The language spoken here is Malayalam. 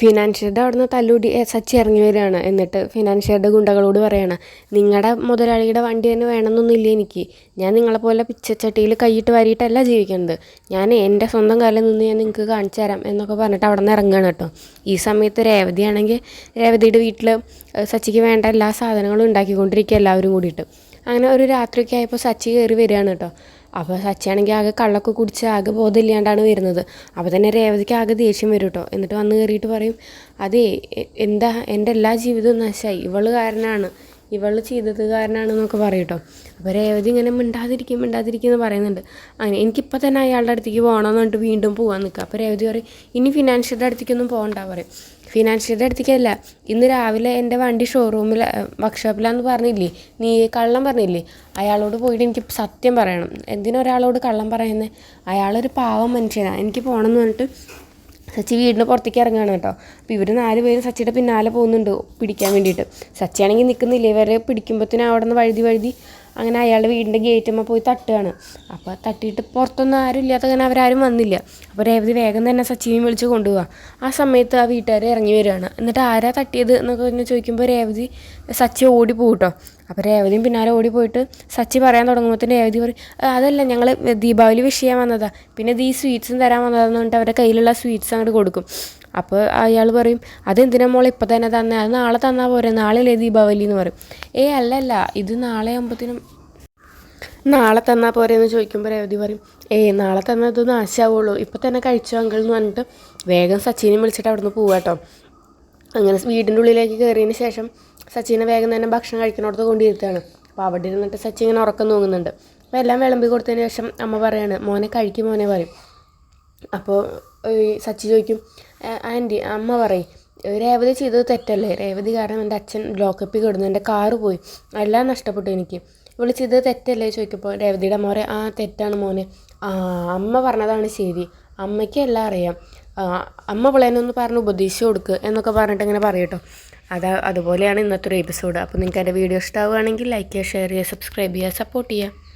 ഫിനാൻഷ്യറുടെ അവിടുന്ന് തല്ലൂടി സച്ചി ഇറങ്ങി വരികയാണ്. എന്നിട്ട് ഫിനാൻഷ്യറുടെ ഗുണ്ടകളോട് പറയാണ്, നിങ്ങളുടെ മുതലാളിയുടെ വണ്ടി തന്നെ വേണമെന്നൊന്നുമില്ല എനിക്ക്. ഞാൻ നിങ്ങളെപ്പോലെ പിച്ചച്ചട്ടിയിൽ കൈയിട്ട് വാരിയിട്ടല്ല ജീവിക്കുന്നത്. ഞാൻ എൻ്റെ സ്വന്തം കാലിൽ നിന്ന് ഞാൻ നിങ്ങൾക്ക് കാണിച്ചു തരാം എന്നൊക്കെ പറഞ്ഞിട്ട് അവിടെ നിന്ന് ഇറങ്ങുകയാണ് കേട്ടോ. ഈ സമയത്ത് രേവതിയാണെങ്കിൽ രേവതിയുടെ വീട്ടിൽ സച്ചിക്ക് വേണ്ട എല്ലാ സാധനങ്ങളും ഉണ്ടാക്കിക്കൊണ്ടിരിക്കുക എല്ലാവരും കൂടിയിട്ട്. അങ്ങനെ ഒരു രാത്രിയൊക്കെ ആയപ്പോൾ സച്ചി കയറി വരികയാണ് കേട്ടോ. അപ്പോൾ സച്ചിയാണെങ്കിൽ ആകെ കള്ളൊക്കെ കുടിച്ച് ആകെ ബോധമില്ലാണ്ടാണ് വരുന്നത്. അപ്പോൾ തന്നെ രേവതിക്ക് ആകെ ദേഷ്യം വരും കേട്ടോ. എന്നിട്ട് വന്ന് കയറിയിട്ട് പറയും, അതേ എന്താ എൻ്റെ എല്ലാ ജീവിതവും നാശമായി, ഇവള് കാരനാണ്, ഇവൾ ചെയ്തത് കാരനാണെന്നൊക്കെ പറയും കേട്ടോ. അപ്പോൾ രേവതി ഇങ്ങനെ മിണ്ടാതിരിക്കുമെന്ന് പറയുന്നുണ്ട്. അങ്ങനെ എനിക്കിപ്പോൾ തന്നെ അയാളുടെ അടുത്തേക്ക് പോകണമെന്ന് പറഞ്ഞിട്ട് വീണ്ടും പോകാൻ നിൽക്കുക. അപ്പോൾ രേവതി പറയും, ഇനി ഫിനാൻഷ്യറുടെ അടുത്തേക്കൊന്നും പോകണ്ട പറയും. ഫിനാൻഷ്യറുടെ അടുത്തേക്കല്ല, ഇന്ന് രാവിലെ എൻ്റെ വണ്ടി ഷോറൂമിൽ വർക്ക്ഷോപ്പിലാന്ന് പറഞ്ഞില്ലേ, നീ കള്ളം പറഞ്ഞില്ലേ, അയാളോട് പോയിട്ട് എനിക്ക് സത്യം പറയണം. എന്തിനൊരാളോട് കള്ളം പറയുന്നത്? അയാളൊരു പാവം മനുഷ്യനാണ്, എനിക്ക് പോകണമെന്ന് പറഞ്ഞിട്ട് സച്ചി വീടിന് പുറത്തേക്ക് ഇറങ്ങുകയാണ് കേട്ടോ. അപ്പോൾ ഇവർ 4 പേരും സച്ചിയുടെ പിന്നാലെ പോകുന്നുണ്ട് പിടിക്കാൻ വേണ്ടിയിട്ട്. സച്ചിയാണെങ്കിൽ നിൽക്കുന്നില്ല, ഇവരെ പിടിക്കുമ്പോഴത്തേനും അവിടെ നിന്ന് വഴുതി അങ്ങനെ അയാളുടെ വീടിൻ്റെ ഗേറ്റുമ്പോൾ പോയി തട്ടുകയാണ്. അപ്പോൾ തട്ടിയിട്ട് പുറത്തൊന്നും ആരും ഇല്ലാത്ത അങ്ങനെ അവരാരും വന്നില്ല. അപ്പോൾ രേവതി വേഗം തന്നെ സച്ചിനെയും വിളിച്ച് കൊണ്ടുപോകാം. ആ സമയത്ത് ആ വീട്ടുകാർ ഇറങ്ങി വരികയാണ്. എന്നിട്ട് ആരാ തട്ടിയത് എന്നൊക്കെ പറഞ്ഞ് ചോദിക്കുമ്പോൾ സച്ചി ഓടി പോകും കേട്ടോ. അപ്പോൾ രേവതിയും പിന്നാലെ ഓടി പോയിട്ട് സച്ചി പറയാൻ തുടങ്ങുമ്പോഴത്തേന് രേവതി പറയും, അതല്ല ഞങ്ങൾ ദീപാവലി വിഷ് ചെയ്യാൻ വന്നതാണ്, പിന്നെ ഈ സ്വീറ്റ്സും തരാൻ വന്നതെന്ന് പറഞ്ഞിട്ട് അവരുടെ കയ്യിലുള്ള സ്വീറ്റ്സ് അങ്ങോട്ട് കൊടുക്കും. അപ്പോൾ അയാൾ പറയും, അതെന്തിനാ മോളെ ഇപ്പം തന്നെ തന്നെ, അത് നാളെ തന്നാൽ പോരെ, നാളെയല്ലേ ദീപാവലി എന്ന് പറയും. അല്ലല്ല, ഇത് നാളെ ആകുമ്പോഴത്തേനും നാളെ തന്നാൽ പോരെ എന്ന് ചോദിക്കുമ്പോൾ രേവതി പറയും, നാളെ തന്നാൽ ഇത് നാശമാവുള്ളൂ, ഇപ്പം തന്നെ കഴിച്ചോ അങ്കിൾ എന്ന് പറഞ്ഞിട്ട് വേഗം സച്ചിനെ വിളിച്ചിട്ട് അവിടെ നിന്ന് പോവുക കേട്ടോ. അങ്ങനെ വീടിൻ്റെ ഉള്ളിലേക്ക് കയറിയതിന് ശേഷം സച്ചിനെ വേഗം തന്നെ ഭക്ഷണം കഴിക്കുന്നിടത്ത് കൊണ്ടിരുത്താണ്. അപ്പോൾ അവിടെ ഇരുന്നിട്ട് സച്ചി ഇങ്ങനെ ഉറക്കം തൂങ്ങുന്നുണ്ട്. അപ്പോൾ എല്ലാം വിളമ്പി കൊടുത്തതിന് ശേഷം അമ്മ പറയാണ്, മോനെ കഴിക്കും മോനെ പറയും. അപ്പോൾ സച്ചി ചോദിക്കും, ആൻറ്റി അമ്മ പറയും, രേവതി ചെയ്തത് തെറ്റല്ലേ, രേവതി കാരണം എൻ്റെ അച്ഛൻ ലോക്കപ്പിൽ കിടന്നു, എൻ്റെ കാറ് പോയി, എല്ലാം നഷ്ടപ്പെട്ടു എനിക്ക്, ഇവള് ചെയ്തത് തെറ്റല്ലേ ചോദിക്കുമ്പോൾ രേവതിയുടെ അമ്മ പറയും, തെറ്റാണ് മോനെ, അമ്മ പറഞ്ഞതാണ് ശരി, അമ്മയ്ക്ക് എല്ലാം അറിയാം, അമ്മ പിള്ളേനൊന്ന് പറഞ്ഞ് ഉപദേശിച്ച് കൊടുക്കുക എന്നൊക്കെ പറഞ്ഞിട്ട് ഇങ്ങനെ പറയും കേട്ടോ. അതുപോലെയാണ് ഇന്നത്തെ ഒരു എപ്പിസോഡ്. അപ്പോൾ നിങ്ങൾക്ക് എൻ്റെ വീഡിയോ ഇഷ്ടമാവുകയാണെങ്കിൽ ലൈക്ക് ചെയ്യുക, ഷെയർ ചെയ്യുക, സബ്സ്ക്രൈബ് ചെയ്യുക, സപ്പോർട്ട് ചെയ്യുക.